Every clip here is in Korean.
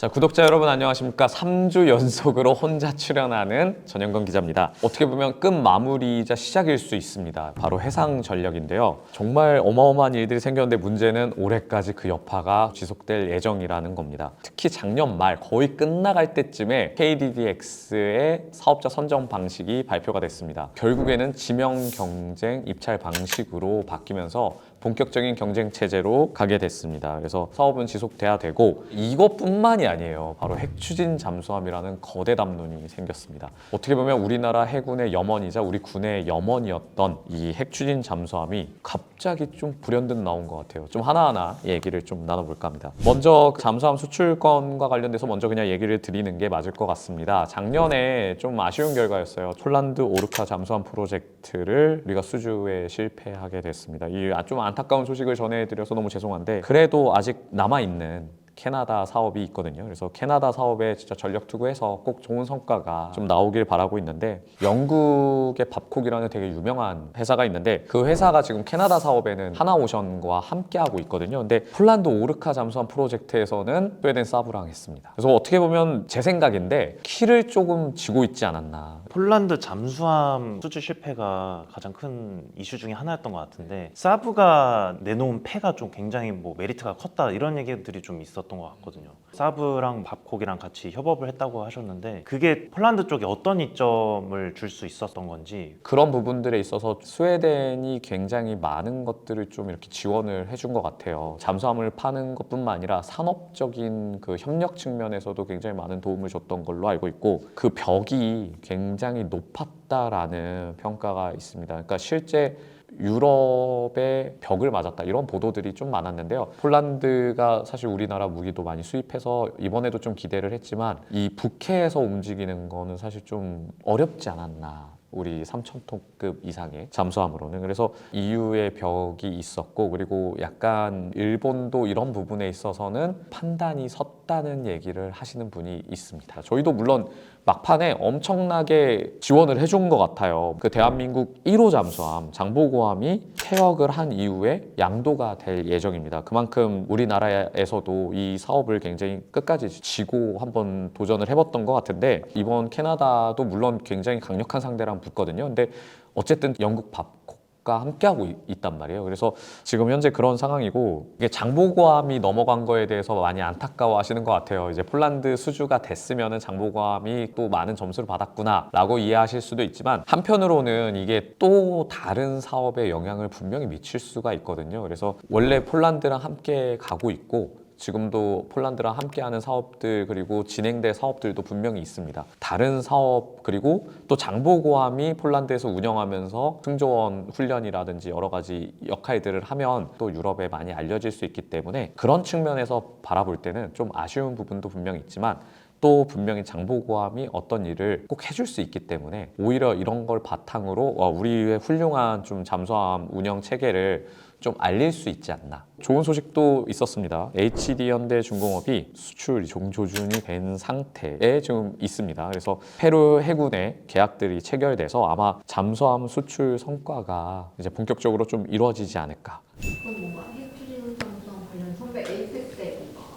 자, 구독자 여러분 안녕하십니까? 3주 연속으로 혼자 출연하는 전영건 기자입니다. 어떻게 보면 끝 마무리이자 시작일 수 있습니다. 바로 해상 전력인데요. 정말 어마어마한 일들이 생겼는데 문제는 올해까지 그 여파가 지속될 예정이라는 겁니다. 특히 작년 말 거의 끝나갈 때쯤에 KDDX의 사업자 선정 방식이 발표가 됐습니다. 결국에는 지명 경쟁 입찰 방식으로 바뀌면서 본격적인 경쟁 체제로 가게 됐습니다. 그래서 사업은 지속돼야 되고 이것뿐만이 아니에요. 바로 핵추진 잠수함이라는 거대 담론이 생겼습니다. 어떻게 보면 우리나라 해군의 염원이자 우리 군의 염원이었던 이 핵추진 잠수함이 갑자기 좀 불현듯 나온 것 같아요. 좀 하나하나 얘기를 좀 나눠볼까 합니다. 먼저 잠수함 수출권과 관련돼서 먼저 그냥 얘기를 드리는 게 맞을 것 같습니다. 작년에 좀 아쉬운 결과였어요. 폴란드 오르카 잠수함 프로젝트를 우리가 수주에 실패하게 됐습니다. 이 좀 안타까운 소식을 전해드려서 너무 죄송한데 그래도 아직 남아있는 캐나다 사업이 있거든요. 그래서 캐나다 사업에 진짜 전력 투구해서 꼭 좋은 성과가 좀 나오길 바라고 있는데, 영국의 밥콕이라는 되게 유명한 회사가 있는데 그 회사가 지금 캐나다 사업에는 하나오션과 함께하고 있거든요. 근데 폴란드 오르카 잠수함 프로젝트에서는 스웨덴 사브랑 했습니다. 그래서 어떻게 보면 제 생각인데 키를 조금 쥐고 있지 않았나. 폴란드 잠수함 수주 실패가 가장 큰 이슈 중에 하나였던 것 같은데, 사브가 내놓은 패가 좀 굉장히 메리트가 컸다 이런 얘기들이 좀 있었던 것 같거든요. 사브랑 밥콕이랑 같이 협업을 했다고 하셨는데 그게 폴란드 쪽에 어떤 이점을 줄 수 있었던 건지. 그런 부분들에 있어서 스웨덴이 굉장히 많은 것들을 좀 이렇게 지원을 해준 것 같아요. 잠수함을 파는 것뿐만 아니라 산업적인 그 협력 측면에서도 굉장히 많은 도움을 줬던 걸로 알고 있고, 그 벽이 굉장히 높았다라는 평가가 있습니다. 그러니까 실제 유럽의 벽을 맞았다 이런 보도들이 좀 많았는데요. 폴란드가 사실 우리나라 무기도 많이 수입해서 이번에도 좀 기대를 했지만 이 북해에서 움직이는 거는 사실 좀 어렵지 않았나. 우리 3,000톤급 이상의 잠수함으로는. 그래서 EU의 벽이 있었고, 그리고 약간 일본도 이런 부분에 있어서는 판단이 섰다는 얘기를 하시는 분이 있습니다. 저희도 물론 막판에 엄청나게 지원을 해준 것 같아요. 그 대한민국 1호 잠수함 장보고함이 퇴역을 한 이후에 양도가 될 예정입니다. 그만큼 우리나라에서도 이 사업을 굉장히 끝까지 지고 한번 도전을 해봤던 것 같은데, 이번 캐나다도 물론 굉장히 강력한 상대랑 붙거든요. 근데 어쨌든 영국 밥콕과 함께하고 있단 말이에요. 그래서 지금 현재 그런 상황이고, 이게 장보고함이 넘어간 거에 대해서 많이 안타까워 하시는 것 같아요. 이제 폴란드 수주가 됐으면은 장보고함이 또 많은 점수를 받았구나 라고 이해하실 수도 있지만, 한편으로는 이게 또 다른 사업에 영향을 분명히 미칠 수가 있거든요. 그래서 원래 폴란드랑 함께 가고 있고 지금도 폴란드랑 함께하는 사업들, 그리고 진행될 사업들도 분명히 있습니다. 다른 사업, 그리고 또 장보고함이 폴란드에서 운영하면서 승조원 훈련이라든지 여러 가지 역할들을 하면 또 유럽에 많이 알려질 수 있기 때문에 그런 측면에서 바라볼 때는 좀 아쉬운 부분도 분명히 있지만, 또 분명히 장보고함이 어떤 일을 꼭 해줄 수 있기 때문에 오히려 이런 걸 바탕으로 우리의 훌륭한 좀 잠수함 운영 체계를 좀 알릴 수 있지 않나. 좋은 소식도 있었습니다. HD현대중공업이 수출 종조준이 된 상태에 지금 있습니다. 그래서 페루 해군의 계약들이 체결돼서 아마 잠수함 수출 성과가 이제 본격적으로 좀 이루어지지 않을까. 그건 뭔가 핵추진 잠수함 관련 선배 에이펙 때 뭔가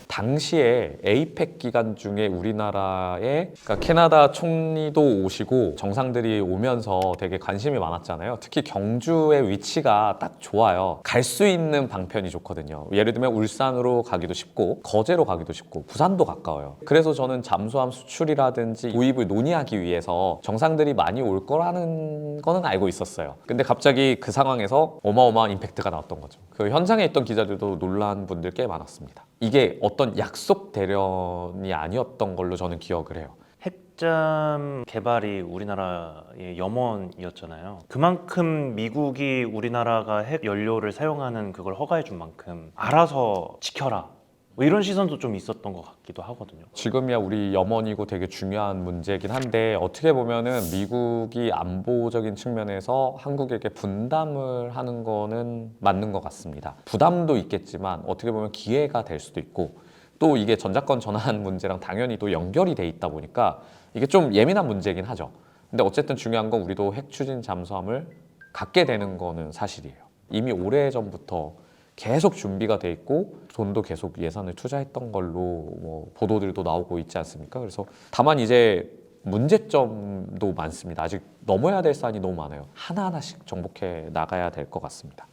당시에 에이펙 기간 중에 우리나라에, 그러니까 캐나다 총리도 오시고 정상들이 오면서 되게 관심이 많았잖아요. 특히 경주의 위치가 딱 좋아요. 갈 수 있는 방편이 좋거든요. 예를 들면 울산으로 가기도 쉽고 거제로 가기도 쉽고 부산도 가까워요. 그래서 저는 잠수함 수출이라든지 도입을 논의하기 위해서 정상들이 많이 올 거라는 거는 알고 있었어요. 근데 갑자기 그 상황에서 어마어마한 임팩트가 나왔던 거죠. 그 현장에 있던 기자들도 놀란 분들 꽤 많았습니다. 이게 어떤 약속 대련이 아니었던 걸로 저는 기억을 해요. 핵잠 개발이 우리나라의 염원이었잖아요. 그만큼 미국이 우리나라가 핵 연료를 사용하는 그걸 허가해 준 만큼 알아서 지켜라, 이런 시선도 좀 있었던 것 같기도 하거든요. 지금이야 우리 염원이고 되게 중요한 문제긴 한데, 어떻게 보면은 미국이 안보적인 측면에서 한국에게 분담을 하는 거는 맞는 것 같습니다. 부담도 있겠지만 어떻게 보면 기회가 될 수도 있고, 또 이게 전자권 전환 문제랑 당연히 또 연결이 돼 있다 보니까 이게 좀 예민한 문제긴 하죠. 근데 어쨌든 중요한 건 우리도 핵추진 잠수함을 갖게 되는 거는 사실이에요. 이미 오래전부터 계속 준비가 돼 있고 돈도 계속 예산을 투자했던 걸로 뭐 보도들도 나오고 있지 않습니까? 그래서 다만 이제 문제점도 많습니다. 아직 넘어야 될 산이 너무 많아요. 하나하나씩 정복해 나가야 될 것 같습니다.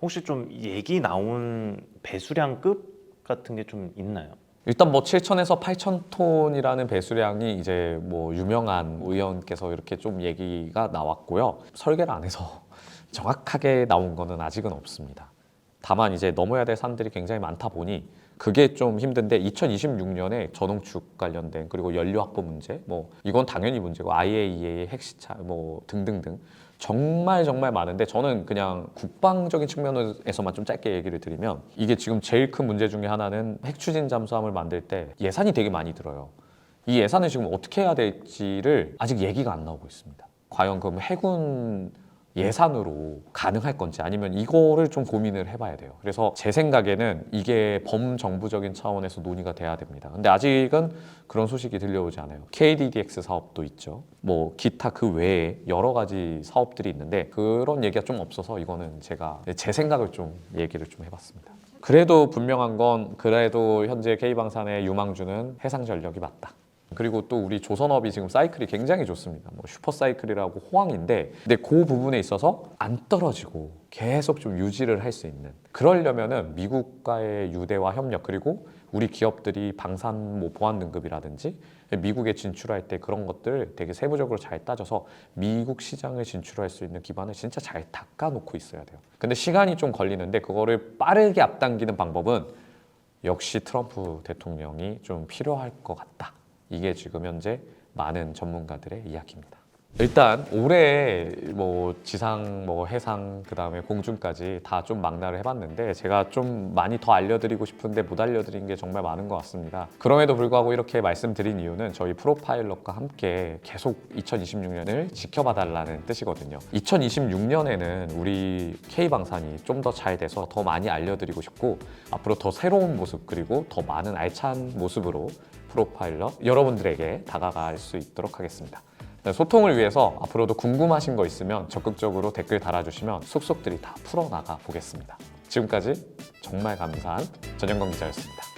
혹시 좀 얘기 나온 배수량급 같은 게 좀 있나요? 일단 뭐 7,000에서 8,000톤이라는 배수량이 이제 뭐 유명한 의원께서 이렇게 좀 얘기가 나왔고요. 설계를 안 해서 정확하게 나온 거는 아직은 없습니다. 다만 이제 넘어야 될 산들이 굉장히 많다 보니 그게 좀 힘든데 2026년에 전홍축 관련된 그리고 연료 확보 문제 뭐 이건 당연히 문제고 IAEA 핵시차 뭐 등등등 정말 많은데 저는 그냥 국방적인 측면에서만 좀 짧게 얘기를 드리면 이게 지금 제일 큰 문제 중에 하나는 핵추진 잠수함을 만들 때 예산이 되게 많이 들어요. 이 예산을 지금 어떻게 해야 될지를 아직 얘기가 안 나오고 있습니다. 과연 그럼 해군 예산으로 가능할 건지 아니면 이거를 좀 고민을 해봐야 돼요. 그래서 제 생각에는 이게 범정부적인 차원에서 논의가 돼야 됩니다. 근데 아직은 그런 소식이 들려오지 않아요. KDDX 사업도 있죠. 뭐 기타 그 외에 여러 가지 사업들이 있는데 그런 얘기가 좀 없어서 이거는 제가 제 생각을 좀 얘기를 좀 해봤습니다. 그래도 분명한 건 그래도 현재 K방산의 유망주는 해상전력이 맞다. 그리고 또 우리 조선업이 지금 사이클이 굉장히 좋습니다. 뭐 슈퍼사이클이라고 호황인데 근데 그 부분에 있어서 안 떨어지고 계속 좀 유지를 할 수 있는 그러려면은 미국과의 유대와 협력 그리고 우리 기업들이 방산 뭐 보안 등급이라든지 미국에 진출할 때 그런 것들 되게 세부적으로 잘 따져서 미국 시장을 진출할 수 있는 기반을 진짜 잘 닦아놓고 있어야 돼요. 근데 시간이 좀 걸리는데 그거를 빠르게 앞당기는 방법은 역시 트럼프 대통령이 좀 필요할 것 같다. 이게 지금 현재 많은 전문가들의 이야기입니다. 일단 올해 뭐 지상, 뭐 해상, 그 다음에 공중까지 다 좀 망라를 해봤는데 제가 좀 많이 더 알려드리고 싶은데 못 알려드린 게 정말 많은 것 같습니다. 그럼에도 불구하고 이렇게 말씀드린 이유는 저희 프로파일럿과 함께 계속 2026년을 지켜봐달라는 뜻이거든요. 2026년에는 우리 K방산이 좀 더 잘 돼서 더 많이 알려드리고 싶고 앞으로 더 새로운 모습 그리고 더 많은 알찬 모습으로 프로파일럿 여러분들에게 다가갈 수 있도록 하겠습니다. 소통을 위해서 앞으로도 궁금하신 거 있으면 적극적으로 댓글 달아주시면 속속들이 다 풀어나가 보겠습니다. 지금까지 정말 감사한 전영건 기자였습니다.